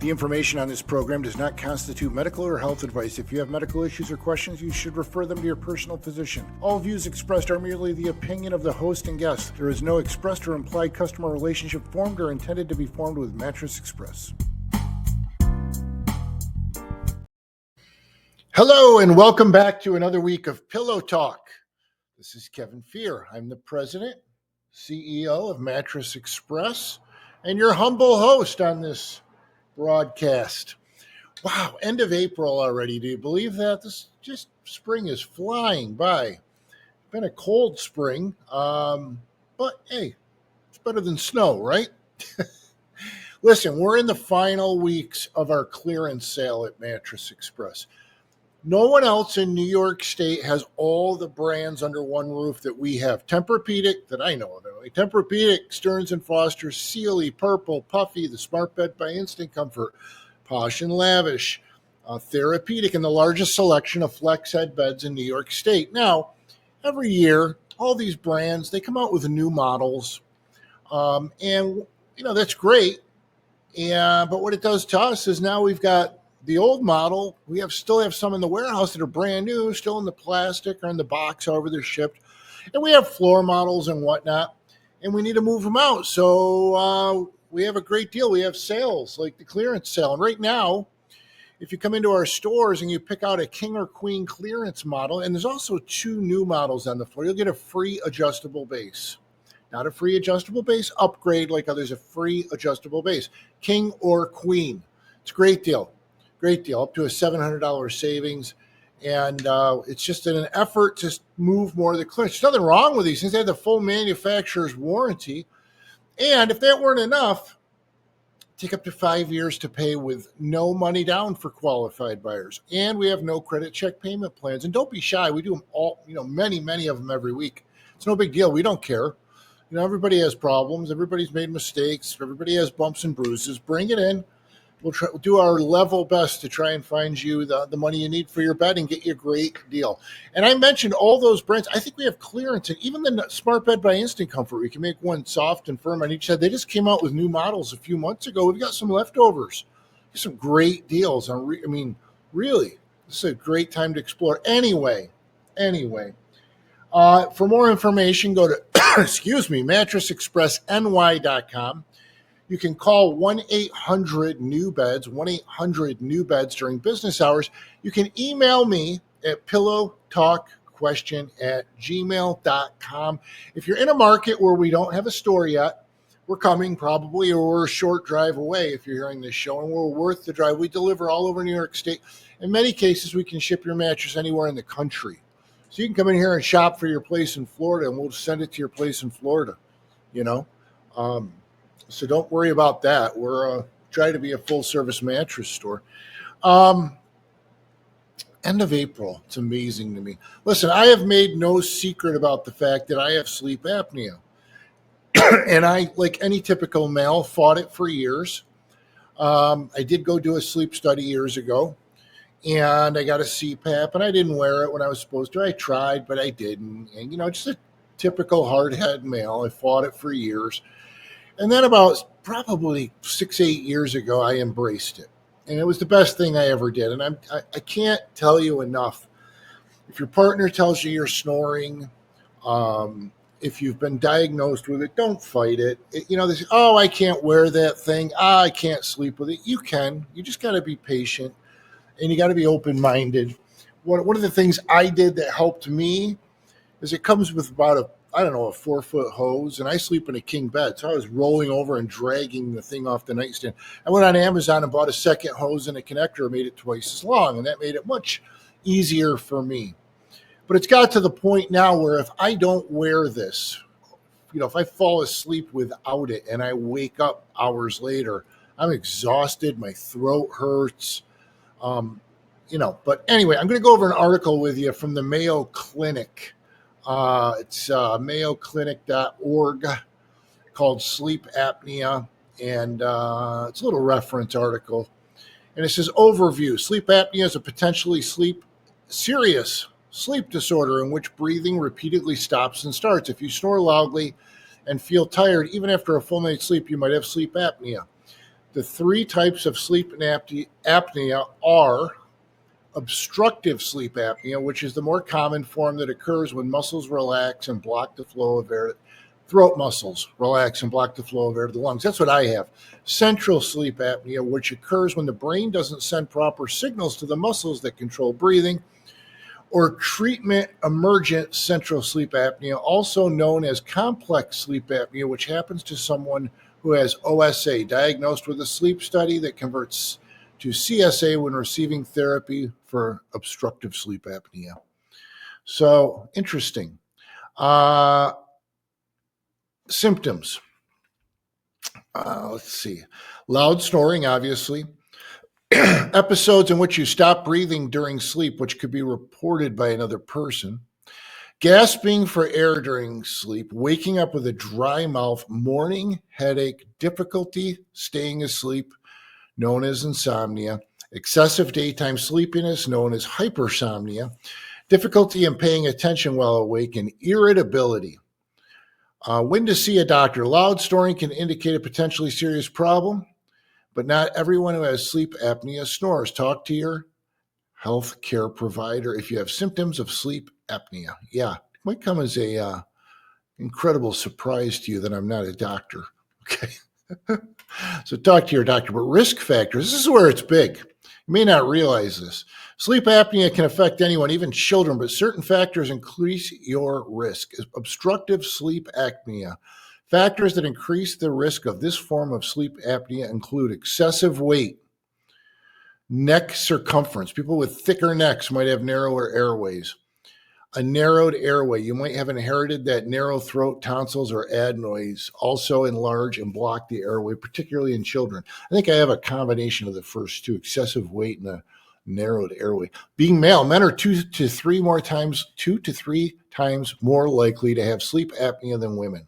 The information on this program does not constitute medical or health advice. If you have medical issues or questions, you should refer them to your personal physician. All views expressed are merely the opinion of the host and guest. There is no expressed or implied customer relationship formed or intended to be formed with Mattress Express. Hello, and welcome back to another week of Pillow Talk. This is Kevin Fear. I'm the president, CEO of Mattress Express, and your humble host on this broadcast. Wow, end of April already. Do you believe that? Spring is flying by. It's been a cold spring, but hey, it's better than snow, right? Listen, we're in the final weeks of our clearance sale at Mattress Express. No one else in New York State has all the brands under one roof that we have. Tempur-Pedic, that I know of anyway. Tempur-Pedic, Stearns & Foster, Sealy, Purple, Puffy, the Smart Bed by Instant Comfort, Posh & Lavish, Therapeutic, and the largest selection of flex head beds in New York State. Now, every year, all these brands, they come out with new models. And, that's great. But what it does to us is now we've got the old model, we still have some in the warehouse that are brand new, still in the plastic or in the box, however they're shipped. And we have floor models and whatnot, and we need to move them out. So we have a great deal. We have sales, like the clearance sale. And right now, if you come into our stores and you pick out a king or queen clearance model, and there's also 2 new models on the floor, you'll get a free adjustable base. Not a free adjustable base upgrade like others, a free adjustable base. King or queen. It's a great deal. Great deal, up to a $700 savings. And it's just in an effort to move more of the clearance. There's nothing wrong with these things. They have the full manufacturer's warranty. And if that weren't enough, take up to 5 years to pay with no money down for qualified buyers. And we have no credit check payment plans. And don't be shy. We do them all, many of them every week. It's no big deal. We don't care. Everybody has problems. Everybody's made mistakes. Everybody has bumps and bruises. Bring it in. We'll do our level best to try and find you the money you need for your bed and get you a great deal. And I mentioned all those brands. I think we have clearance, and even the Smart Bed by Instant Comfort. We can make one soft and firm on each side. They just came out with new models a few months ago. We've got some leftovers. Some great deals. Really, this is a great time to explore. Anyway, for more information, go to mattressexpressny.com. You can call 1-800-NEW-BEDS, 1-800-NEW-BEDS during business hours. You can email me at pillowtalkquestion@gmail.com. If you're in a market where we don't have a store yet, we're coming probably, or we're a short drive away if you're hearing this show, and we're worth the drive. We deliver all over New York State. In many cases, we can ship your mattress anywhere in the country. So you can come in here and shop for your place in Florida, and we'll send it to your place in Florida, So don't worry about that. We're trying to be a full-service mattress store. End of April. It's amazing to me. Listen, I have made no secret about the fact that I have sleep apnea. And I, like any typical male, fought it for years. I did go do a sleep study years ago, and I got a CPAP, and I didn't wear it when I was supposed to. I tried, but I didn't. And, just a typical hardhead male. I fought it for years. And then about probably 6-8 years ago, I embraced it. And it was the best thing I ever did. And I can't tell you enough. If your partner tells you you're snoring, if you've been diagnosed with it, don't fight it. They say, oh, I can't wear that thing. I can't sleep with it. You can. You just got to be patient. And you got to be open-minded. One of the things I did that helped me is it comes with about a 4-foot hose, and I sleep in a king bed. So I was rolling over and dragging the thing off the nightstand. I went on Amazon and bought a second hose and a connector, made it twice as long, and that made it much easier for me. But it's got to the point now where if I don't wear this, if I fall asleep without it and I wake up hours later, I'm exhausted. My throat hurts. But anyway, I'm going to go over an article with you from the Mayo Clinic. It's mayoclinic.org called Sleep Apnea, and it's a little reference article. And it says, overview, sleep apnea is a potentially serious sleep disorder in which breathing repeatedly stops and starts. If you snore loudly and feel tired, even after a full night's sleep, you might have sleep apnea. The three types of sleep apnea are obstructive sleep apnea, which is the more common form that occurs when muscles relax and block the flow of air. Throat muscles relax and block the flow of air to the lungs. That's what I have. Central sleep apnea, which occurs when the brain doesn't send proper signals to the muscles that control breathing. Or treatment emergent central sleep apnea, also known as complex sleep apnea, which happens to someone who has OSA, diagnosed with a sleep study that converts to CSA when receiving therapy for obstructive sleep apnea. So, interesting. Symptoms. Let's see. Loud snoring, obviously. Episodes in which you stop breathing during sleep, which could be reported by another person. Gasping for air during sleep, waking up with a dry mouth, morning headache, difficulty staying asleep, known as insomnia, excessive daytime sleepiness, known as hypersomnia, difficulty in paying attention while awake, and irritability. When to see a doctor. Loud snoring can indicate a potentially serious problem, but not everyone who has sleep apnea snores. Talk to your health care provider if you have symptoms of sleep apnea. Yeah, it might come as a incredible surprise to you that I'm not a doctor. Okay. So talk to your doctor. But risk factors, this is where it's big. You may not realize this. Sleep apnea can affect anyone, even children, but certain factors increase your risk. Obstructive sleep apnea. Factors that increase the risk of this form of sleep apnea include excessive weight, neck circumference. People with thicker necks might have narrower airways. A narrowed airway. You might have inherited that narrow throat, tonsils, or adenoids also enlarge and block the airway, particularly in children. I think I have a combination of the first two, excessive weight and a narrowed airway. Being male, men are 2 to 3 times more likely to have sleep apnea than women.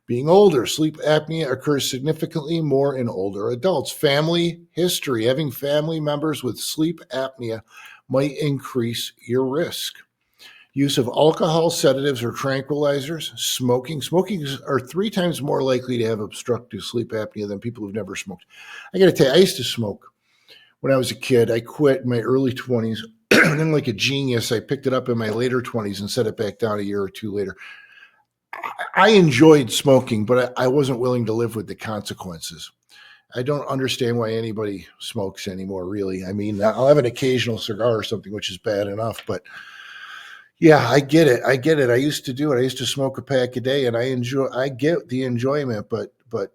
Being older, sleep apnea occurs significantly more in older adults. Family history, having family members with sleep apnea might increase your risk. Use of alcohol, sedatives, or tranquilizers. Smoking. Smoking are 3 times more likely to have obstructive sleep apnea than people who've never smoked. I got to tell you, I used to smoke when I was a kid. I quit in my early 20s. And then, like a genius, I picked it up in my later 20s and set it back down a year or two later. I enjoyed smoking, but I wasn't willing to live with the consequences. I don't understand why anybody smokes anymore, really. I mean, I'll have an occasional cigar or something, which is bad enough, but yeah, I get it. I used to do it. I used to smoke a pack a day, and I get the enjoyment, but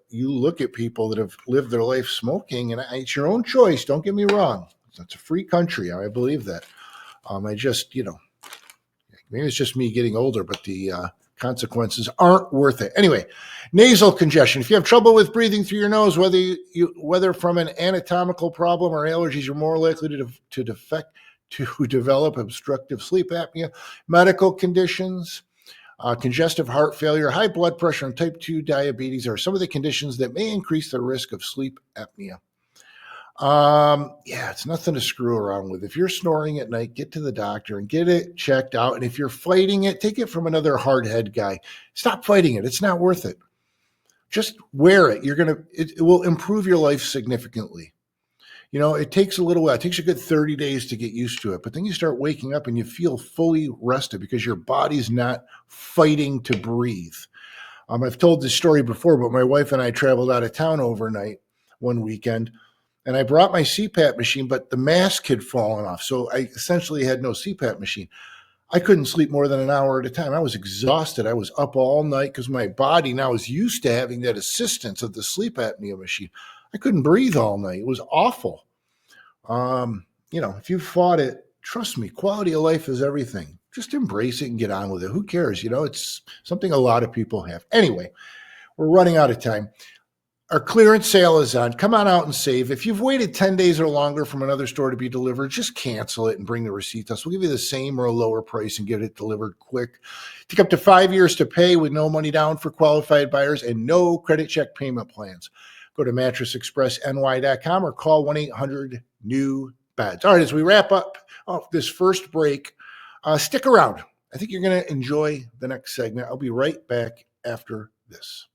you look at people that have lived their life smoking, and it's your own choice. Don't get me wrong. It's a free country. I believe that. I just, maybe it's just me getting older, but the consequences aren't worth it. Anyway, nasal congestion. If you have trouble with breathing through your nose, whether from an anatomical problem or allergies, you're more likely to develop obstructive sleep apnea. Medical conditions, congestive heart failure, high blood pressure, and type 2 diabetes are some of the conditions that may increase the risk of sleep apnea. It's nothing to screw around with. If you're snoring at night, get to the doctor and get it checked out. And if you're fighting it, take it from another hard head guy. Stop fighting it. It's not worth it. Just wear it. It will improve your life significantly. It takes a little while. It takes a good 30 days to get used to it. But then you start waking up and you feel fully rested because your body's not fighting to breathe. I've told this story before, but my wife and I traveled out of town overnight one weekend. And I brought my CPAP machine, but the mask had fallen off. So I essentially had no CPAP machine. I couldn't sleep more than an hour at a time. I was exhausted. I was up all night because my body now is used to having that assistance of the sleep apnea machine. I couldn't breathe all night. It was awful. If you fought it, trust me, quality of life is everything. Just embrace it and get on with it. Who cares? It's something a lot of people have. Anyway, we're running out of time. Our clearance sale is on. Come on out and save. If you've waited 10 days or longer from another store to be delivered, just cancel it and bring the receipt to us. We'll give you the same or a lower price and get it delivered quick. Take up to 5 years to pay with no money down for qualified buyers and no credit check payment plans. Go to mattressexpressny.com or call 1-800-NEW-BEDS. All right, as we wrap up this first break, stick around. I think you're going to enjoy the next segment. I'll be right back after this.